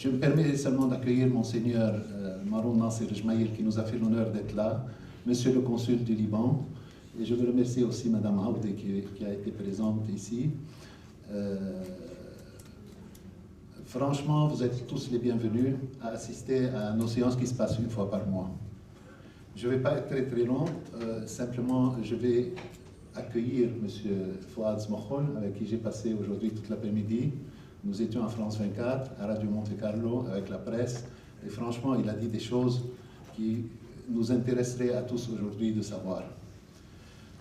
Je me permets seulement d'accueillir Monseigneur Maroun Nasser Jmaïl qui nous a fait l'honneur d'être là, Monsieur le consul du Liban, et je veux remercier aussi Madame Aoudé qui a été présente ici. Franchement, vous êtes tous les bienvenus à assister à nos séances qui se passent une fois par mois. Je ne vais pas être très long, simplement je vais accueillir M. Fouad Zmokhol, avec qui j'ai passé aujourd'hui toute l'après-midi. Nous étions à France 24, à Radio Monte Carlo, avec la presse, et franchement, il a dit des choses qui nous intéresseraient à tous aujourd'hui de savoir.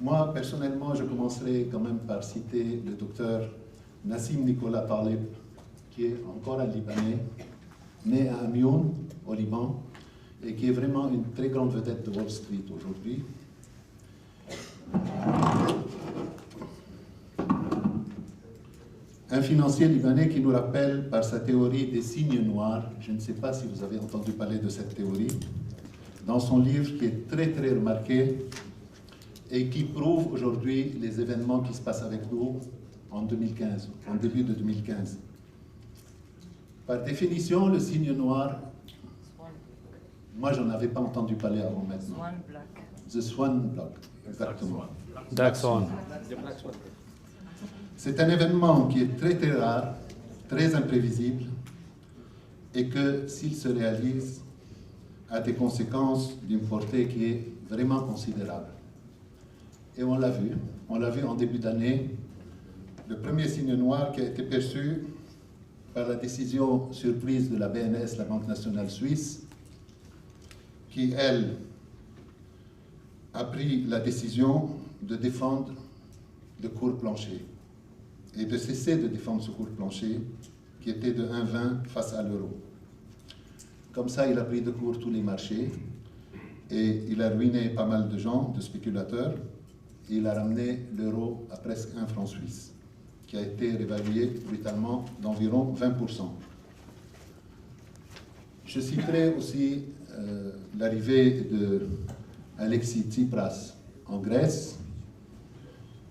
Moi, personnellement, je commencerai quand même par citer le docteur Nassim Nicolas Taleb, qui est encore un Libanais, né à Amiens, au Liban, et qui est vraiment une très grande vedette de Wall Street aujourd'hui. Un financier libanais qui nous rappelle par sa théorie des signes noirs, je ne sais pas si vous avez entendu parler de cette théorie, dans son livre qui est très très remarqué et qui prouve aujourd'hui les événements qui se passent avec nous en 2015, en début de 2015. Par définition, le signe noir, moi j'en avais pas entendu parler avant maintenant. Swan Black. The Swan Black, exactement. Black Swan. C'est un événement qui est très très rare, très imprévisible, et que s'il se réalise, a des conséquences d'une portée qui est vraiment considérable. Et on l'a vu en début d'année, le premier signe noir qui a été perçu par la décision surprise de la BNS, la Banque nationale suisse, qui, elle, a pris la décision de défendre le cours plancher et de cesser de défendre ce cours plancher qui était de 1,20 face à l'euro. Comme ça, il a pris de court tous les marchés et il a ruiné pas mal de gens, de spéculateurs, et il a ramené l'euro à presque 1 franc suisse, qui a été réévalué brutalement d'environ 20%. Je citerai aussi l'arrivée d'Alexis Tsipras en Grèce,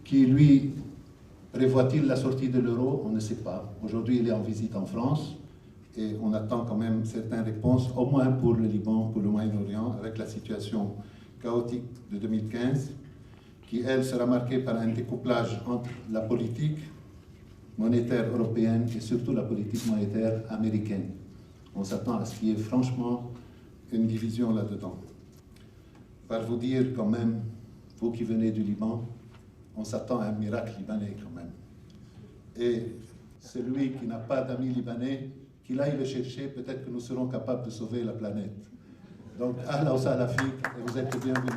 qui lui prévoit-il la sortie de l'euro? On ne sait pas. Aujourd'hui, il est en visite en France et on attend quand même certaines réponses, au moins pour le Liban, pour le Moyen-Orient, avec la situation chaotique de 2015, qui, elle, sera marquée par un découplage entre la politique monétaire européenne et surtout la politique monétaire américaine. On s'attend à ce qu'il y ait franchement une division là-dedans. Par vous dire quand même, vous qui venez du Liban, on s'attend à un miracle libanais quand même. Et celui qui n'a pas d'amis libanais, qu'il aille le chercher, peut-être que nous serons capables de sauver la planète. Donc, Allah wa salafik, et vous êtes bienvenus.